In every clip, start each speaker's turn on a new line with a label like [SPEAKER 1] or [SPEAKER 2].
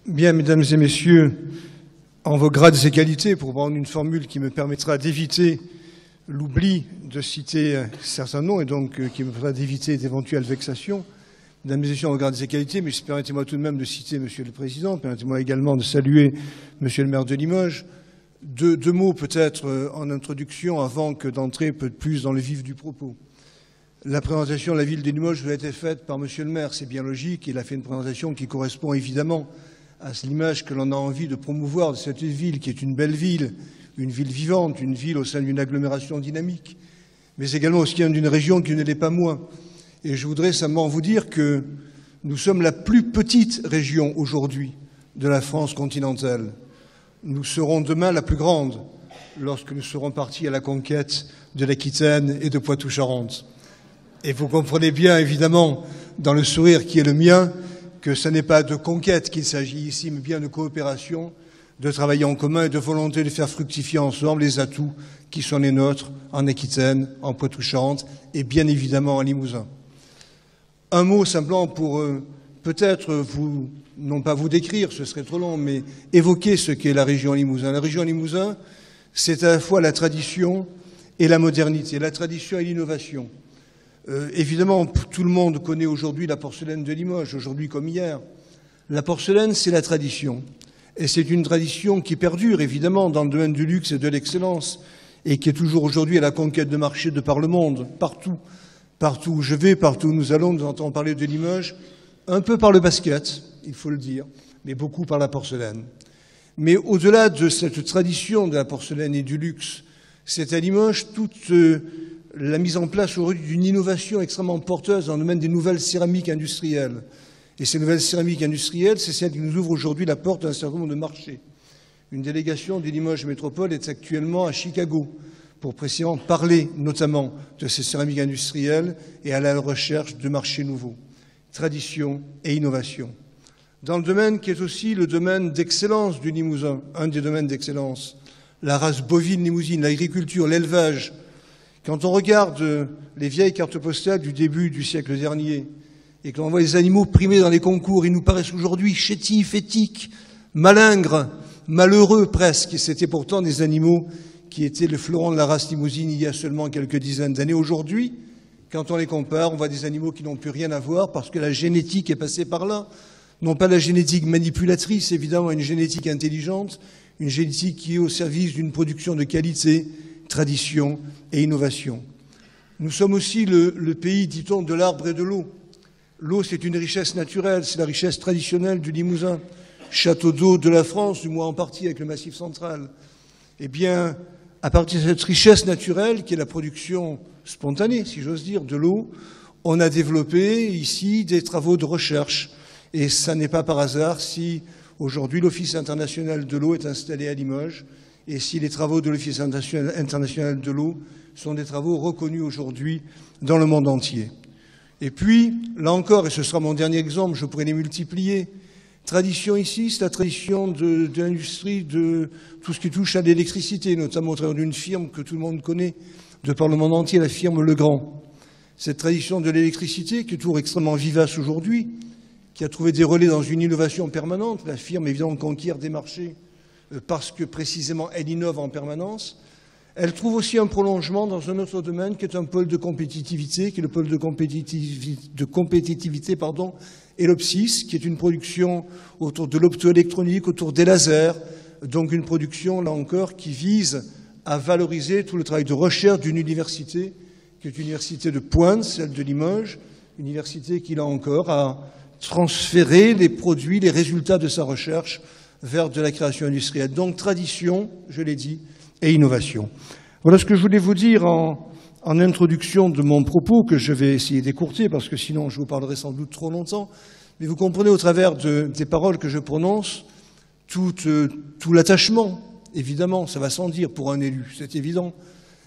[SPEAKER 1] Bien, mesdames et messieurs, en vos grades et qualités, pour prendre une formule qui me permettra d'éviter l'oubli de citer certains noms et donc qui me permettra d'éviter d'éventuelles vexations, mesdames et messieurs, en vos grades et qualités, mais permettez-moi tout de même de citer Monsieur le Président, permettez-moi également de saluer Monsieur le maire de Limoges. Deux mots peut-être en introduction avant que d'entrer un peu plus dans le vif du propos. La présentation de la ville de Limoges a été faite par Monsieur le maire, c'est bien logique, il a fait une présentation qui correspond évidemment à l'image que l'on a envie de promouvoir de cette ville, qui est une belle ville, une ville vivante, une ville au sein d'une agglomération dynamique, mais également aussi d'une région qui ne l'est pas moins. Et je voudrais simplement vous dire que nous sommes la plus petite région aujourd'hui de la France continentale. Nous serons demain la plus grande lorsque nous serons partis à la conquête de l'Aquitaine et de Poitou-Charentes. Et vous comprenez bien, évidemment, dans le sourire qui est le mien, que ce n'est pas de conquête qu'il s'agit ici, mais bien de coopération, de travailler en commun et de volonté de faire fructifier ensemble les atouts qui sont les nôtres en Aquitaine, en Poitou-Charentes et bien évidemment en Limousin. Un mot simplement pour peut-être vous, non pas vous décrire, ce serait trop long, mais évoquer ce qu'est la région Limousin. La région Limousin, c'est à la fois la tradition et la modernité, la tradition et l'innovation. Évidemment, tout le monde connaît aujourd'hui la porcelaine de Limoges, aujourd'hui comme hier. La porcelaine, c'est la tradition. Et c'est une tradition qui perdure, évidemment, dans le domaine du luxe et de l'excellence, et qui est toujours aujourd'hui à la conquête de marchés de par le monde, partout. Partout où je vais, partout où nous allons, nous entendons parler de Limoges, un peu par le basket, il faut le dire, mais beaucoup par la porcelaine. Mais au-delà de cette tradition de la porcelaine et du luxe, c'est à Limoges toute la mise en place aujourd'hui d'une innovation extrêmement porteuse dans le domaine des nouvelles céramiques industrielles. Et ces nouvelles céramiques industrielles, c'est celle qui nous ouvre aujourd'hui la porte d'un certain nombre de marchés. Une délégation de Limoges Métropole est actuellement à Chicago pour précisément parler notamment de ces céramiques industrielles et à la recherche de marchés nouveaux. Tradition et innovation. Dans le domaine qui est aussi le domaine d'excellence du Limousin, un des domaines d'excellence, la race bovine limousine, l'agriculture, l'élevage. Quand on regarde les vieilles cartes postales du début du siècle dernier et que l'on voit les animaux primés dans les concours, ils nous paraissent aujourd'hui chétifs, éthiques, malingres, malheureux presque. Et c'était pourtant des animaux qui étaient le fleuron de la race limousine il y a seulement quelques dizaines d'années. Aujourd'hui, quand on les compare, on voit des animaux qui n'ont plus rien à voir parce que la génétique est passée par là. Non pas la génétique manipulatrice, évidemment, une génétique intelligente, une génétique qui est au service d'une production de qualité, tradition et innovation. Nous sommes aussi le pays, dit-on, de l'arbre et de l'eau. L'eau, c'est une richesse naturelle, c'est la richesse traditionnelle du Limousin. Château d'eau de la France, du moins en partie avec le Massif central. Eh bien, à partir de cette richesse naturelle, qui est la production spontanée, si j'ose dire, de l'eau, on a développé ici des travaux de recherche. Et ça n'est pas par hasard si aujourd'hui l'Office international de l'eau est installé à Limoges et si les travaux de l'Office international de l'eau sont des travaux reconnus aujourd'hui dans le monde entier. Et puis, là encore, et ce sera mon dernier exemple, je pourrais les multiplier, tradition ici, c'est la tradition de l'industrie de tout ce qui touche à l'électricité, notamment au travers d'une firme que tout le monde connaît de par le monde entier, la firme Legrand. Cette tradition de l'électricité qui est toujours extrêmement vivace aujourd'hui, qui a trouvé des relais dans une innovation permanente, la firme évidemment conquiert des marchés parce que précisément elle innove en permanence. Elle trouve aussi un prolongement dans un autre domaine qui est un pôle de compétitivité, qui est le pôle de compétitivité, Elopsis, qui est une production autour de l'optoélectronique, autour des lasers, donc une production, là encore, qui vise à valoriser tout le travail de recherche d'une université, qui est une université de pointe, celle de Limoges, université qui, là encore, a transféré les produits, les résultats de sa recherche vers de la création industrielle. Donc, tradition, je l'ai dit, et innovation. Voilà ce que je voulais vous dire en introduction de mon propos, que je vais essayer d'écourter, parce que sinon je vous parlerai sans doute trop longtemps. Mais vous comprenez au travers des paroles que je prononce, tout l'attachement, évidemment, ça va sans dire pour un élu, c'est évident.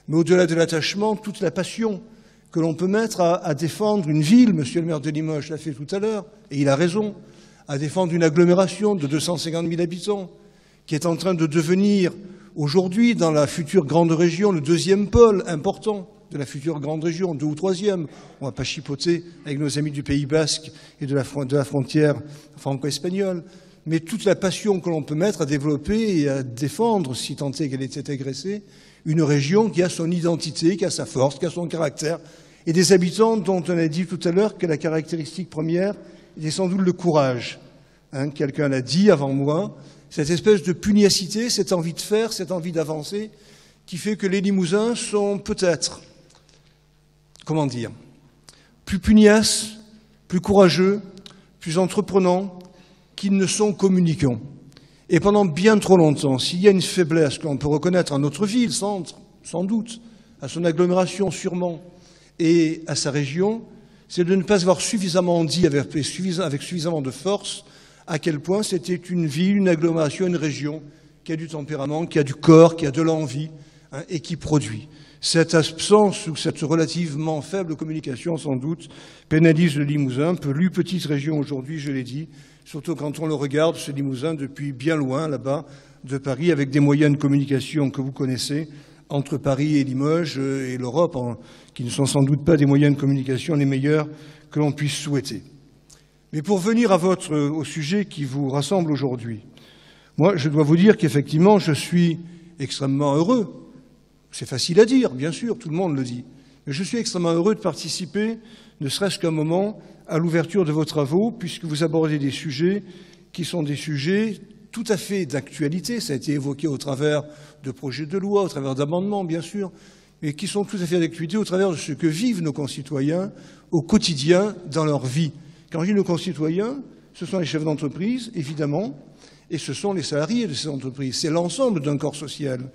[SPEAKER 1] Mais au-delà de l'attachement, toute la passion que l'on peut mettre à défendre une ville, monsieur le maire de Limoges l'a fait tout à l'heure, et il a raison, à défendre une agglomération de 250 000 habitants, qui est en train de devenir aujourd'hui, dans la future grande région, le deuxième pôle important de la future grande région, 2e ou 3e. On ne va pas chipoter avec nos amis du Pays Basque et de la frontière franco-espagnole. mais toute la passion que l'on peut mettre à développer et à défendre, si tant est qu'elle était agressée, une région qui a son identité, qui a sa force, qui a son caractère, et des habitants dont on a dit tout à l'heure que la caractéristique première était sans doute le courage. Quelqu'un l'a dit avant moi, cette espèce de pugnacité, cette envie de faire, cette envie d'avancer, qui fait que les Limousins sont peut-être, comment dire, plus pugnaces, plus courageux, plus entreprenants qu'ils ne sont communicants. Et pendant bien trop longtemps, s'il y a une faiblesse qu'on peut reconnaître à notre ville, sans doute, à son agglomération sûrement, et à sa région, c'est de ne pas avoir suffisamment dit avec suffisamment de force à quel point c'était une ville, une agglomération, une région qui a du tempérament, qui a du corps, qui a de l'envie et qui produit. Cette absence ou cette relativement faible communication, sans doute, pénalise le Limousin, plus petite région aujourd'hui, je l'ai dit, surtout quand on le regarde, ce Limousin, depuis bien loin, là-bas, de Paris, avec des moyens de communication que vous connaissez, entre Paris et Limoges et l'Europe, qui ne sont sans doute pas des moyens de communication les meilleurs que l'on puisse souhaiter. Mais pour venir au sujet qui vous rassemble aujourd'hui, moi, je dois vous dire qu'effectivement, je suis extrêmement heureux. C'est facile à dire, bien sûr, tout le monde le dit. Mais je suis extrêmement heureux de participer, ne serait-ce qu'un moment, à l'ouverture de vos travaux, puisque vous abordez des sujets qui sont des sujets tout à fait d'actualité. Ça a été évoqué au travers de projets de loi, au travers d'amendements, bien sûr, mais qui sont tout à fait d'actualité au travers de ce que vivent nos concitoyens au quotidien dans leur vie. Quand je dis nos concitoyens, ce sont les chefs d'entreprise, évidemment, et ce sont les salariés de ces entreprises. C'est l'ensemble d'un corps social.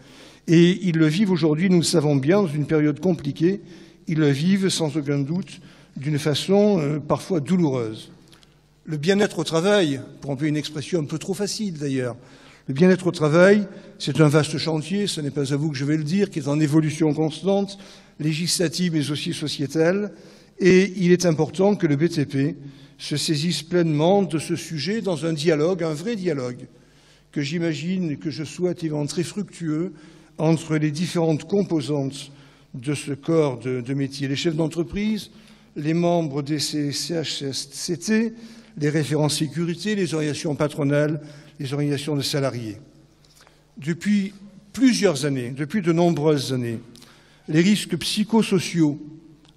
[SPEAKER 1] Et ils le vivent aujourd'hui, nous le savons bien, dans une période compliquée. Ils le vivent sans aucun doute d'une façon parfois douloureuse. Le bien-être au travail, pour employer une expression un peu trop facile d'ailleurs, le bien-être au travail, c'est un vaste chantier, ce n'est pas à vous que je vais le dire, qui est en évolution constante, législative mais aussi sociétale, et il est important que le BTP se saisisse pleinement de ce sujet dans un dialogue, un vrai dialogue, que j'imagine et que je souhaite évidemment très fructueux entre les différentes composantes de ce corps de métier, les chefs d'entreprise, les membres des CHSCT, les référents sécurité, les organisations patronales, les organisations de salariés. Depuis plusieurs années, depuis de nombreuses années, les risques psychosociaux,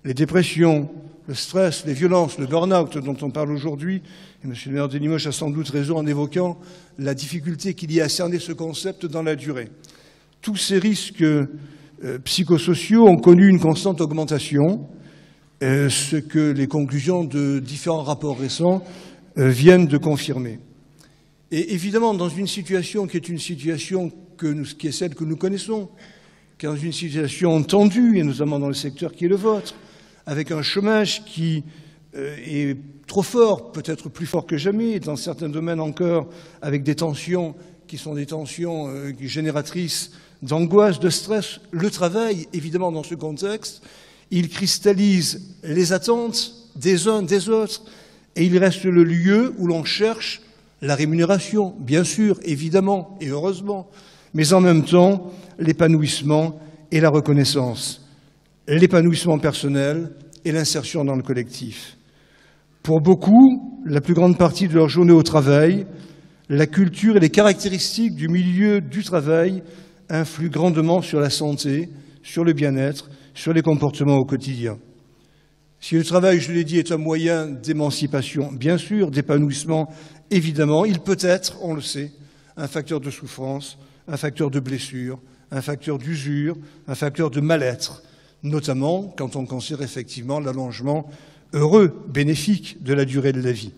[SPEAKER 1] les dépressions, le stress, les violences, le burn-out dont on parle aujourd'hui, et M. le maire de Limoges a sans doute raison en évoquant la difficulté qu'il y a à cerner ce concept dans la durée. Tous ces risques psychosociaux ont connu une constante augmentation, ce que les conclusions de différents rapports récents viennent de confirmer. Et évidemment, dans une situation qui est une situation qui est celle que nous connaissons, qui est dans une situation tendue, et notamment dans le secteur qui est le vôtre, avec un chômage qui est trop fort, peut-être plus fort que jamais, et dans certains domaines encore, avec des tensions qui sont des tensions génératrices d'angoisse, de stress. Le travail, évidemment, dans ce contexte, il cristallise les attentes des uns, des autres, et il reste le lieu où l'on cherche la rémunération, bien sûr, évidemment, et heureusement, mais en même temps, l'épanouissement et la reconnaissance, l'épanouissement personnel et l'insertion dans le collectif. Pour beaucoup, la plus grande partie de leur journée au travail, la culture et les caractéristiques du milieu du travail influent grandement sur la santé, sur le bien-être, sur les comportements au quotidien. Si le travail, je l'ai dit, est un moyen d'émancipation, bien sûr, d'épanouissement, évidemment, il peut être, on le sait, un facteur de souffrance, un facteur de blessure, un facteur d'usure, un facteur de mal-être, notamment quand on considère effectivement l'allongement heureux, bénéfique de la durée de la vie.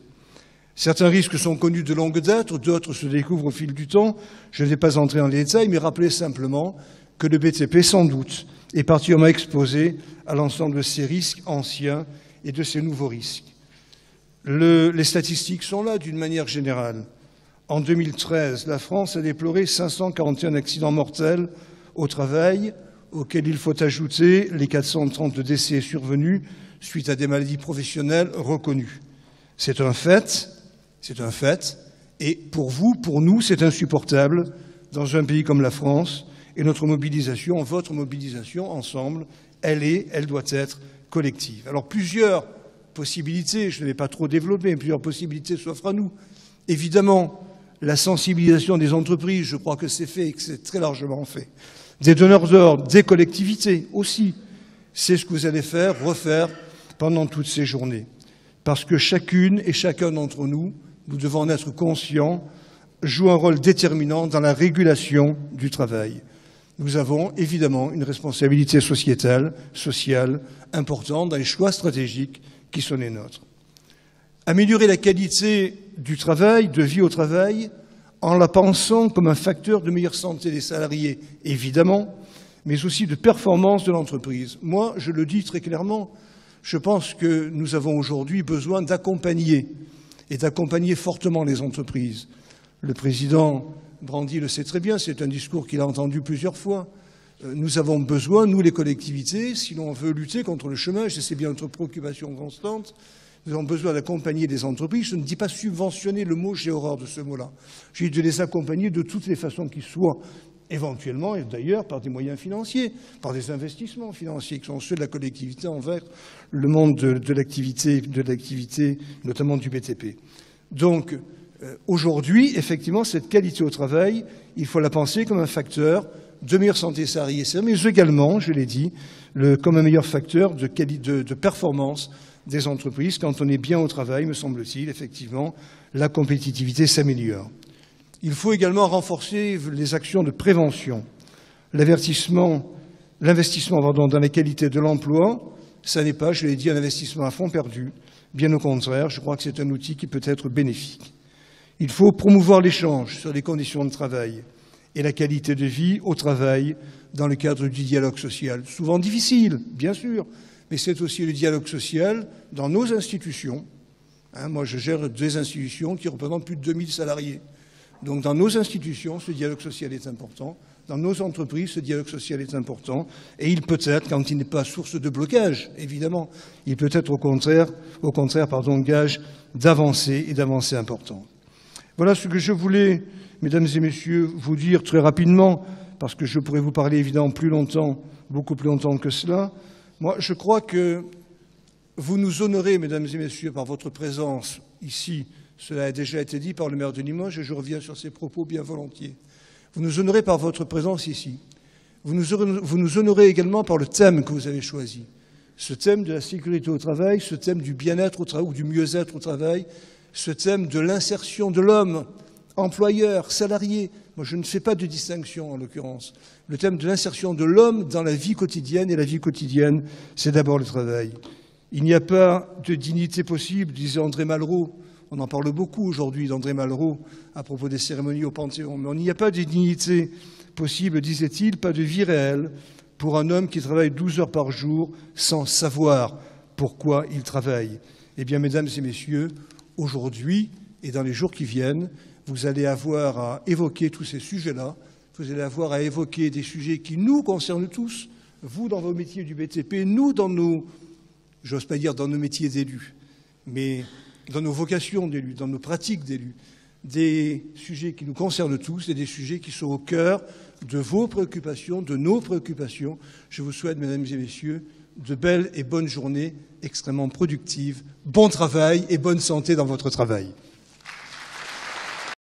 [SPEAKER 1] Certains risques sont connus de longue date, d'autres se découvrent au fil du temps. Je ne vais pas entrer dans les détails, mais rappeler simplement que le BTP, sans doute, est particulièrement exposé à l'ensemble de ces risques anciens et de ces nouveaux risques. Les statistiques sont là d'une manière générale. En 2013, la France a déploré 541 accidents mortels au travail, auxquels il faut ajouter les 430 décès survenus suite à des maladies professionnelles reconnues. C'est un fait, et pour vous, pour nous, c'est insupportable dans un pays comme la France, et notre mobilisation, votre mobilisation ensemble, elle doit être collective. Alors plusieurs possibilités, je ne vais pas trop développer, mais plusieurs possibilités s'offrent à nous. Évidemment, la sensibilisation des entreprises, je crois que c'est fait et que c'est très largement fait. Des donneurs d'ordre, des collectivités aussi. C'est ce que vous allez refaire pendant toutes ces journées. Parce que chacune et chacun d'entre nous, nous devons en être conscients, joue un rôle déterminant dans la régulation du travail. Nous avons évidemment une responsabilité sociétale, sociale, importante dans les choix stratégiques qui sont les nôtres. Améliorer la qualité du travail, de vie au travail, en la pensant comme un facteur de meilleure santé des salariés, évidemment, mais aussi de performance de l'entreprise. Moi, je le dis très clairement, je pense que nous avons aujourd'hui besoin d'accompagner, et d'accompagner fortement les entreprises. Le président Brandy le sait très bien, c'est un discours qu'il a entendu plusieurs fois. Nous avons besoin, nous les collectivités, si l'on veut lutter contre le chômage, et c'est bien notre préoccupation constante, nous avons besoin d'accompagner les entreprises. Je ne dis pas subventionner, le mot, j'ai horreur de ce mot-là. J'ai dit de les accompagner de toutes les façons qui soient, éventuellement, et d'ailleurs par des moyens financiers, par des investissements financiers qui sont ceux de la collectivité envers le monde de l'activité, notamment du BTP. Donc, aujourd'hui, effectivement, cette qualité au travail, il faut la penser comme un facteur de meilleure santé salariée, mais également, je l'ai dit, comme un meilleur facteur de performance des entreprises. Quand on est bien au travail, me semble-t-il, effectivement, la compétitivité s'améliore. Il faut également renforcer les actions de prévention. L'investissement dans la qualité de l'emploi, ça n'est pas, je l'ai dit, un investissement à fond perdu. Bien au contraire, je crois que c'est un outil qui peut être bénéfique. Il faut promouvoir l'échange sur les conditions de travail et la qualité de vie au travail dans le cadre du dialogue social. Souvent difficile, bien sûr, mais c'est aussi le dialogue social dans nos institutions. Moi, je gère des institutions qui représentent plus de 2000 salariés. Donc, dans nos institutions, ce dialogue social est important. Dans nos entreprises, ce dialogue social est important. Et il peut être, quand il n'est pas source de blocage, évidemment, il peut être au contraire, gage d'avancées et d'avancées importantes. Voilà ce que je voulais, mesdames et messieurs, vous dire très rapidement, parce que je pourrais vous parler évidemment plus longtemps, beaucoup plus longtemps que cela. Moi, je crois que vous nous honorez, mesdames et messieurs, par votre présence ici. Cela a déjà été dit par le maire de Limoges et je reviens sur ces propos bien volontiers. Vous nous honorez par votre présence ici. Vous nous honorez également par le thème que vous avez choisi. Ce thème de la sécurité au travail, ce thème du bien-être au travail ou du mieux-être au travail, ce thème de l'insertion de l'homme, employeur, salarié. Moi, je ne fais pas de distinction en l'occurrence. Le thème de l'insertion de l'homme dans la vie quotidienne, et la vie quotidienne, c'est d'abord le travail. Il n'y a pas de dignité possible, disait André Malraux. On en parle beaucoup aujourd'hui d'André Malraux à propos des cérémonies au Panthéon. Mais il n'y a pas de dignité possible, disait-il, pas de vie réelle pour un homme qui travaille 12 heures par jour sans savoir pourquoi il travaille. Eh bien, mesdames et messieurs, aujourd'hui et dans les jours qui viennent, vous allez avoir à évoquer tous ces sujets-là. Vous allez avoir à évoquer des sujets qui nous concernent tous, vous dans vos métiers du BTP, nous dans nos, j'ose pas dire dans nos métiers d'élus, mais dans nos vocations d'élus, dans nos pratiques d'élus, des sujets qui nous concernent tous et des sujets qui sont au cœur de vos préoccupations, de nos préoccupations. Je vous souhaite, mesdames et messieurs, de belles et bonnes journées extrêmement productives, bon travail et bonne santé dans votre travail.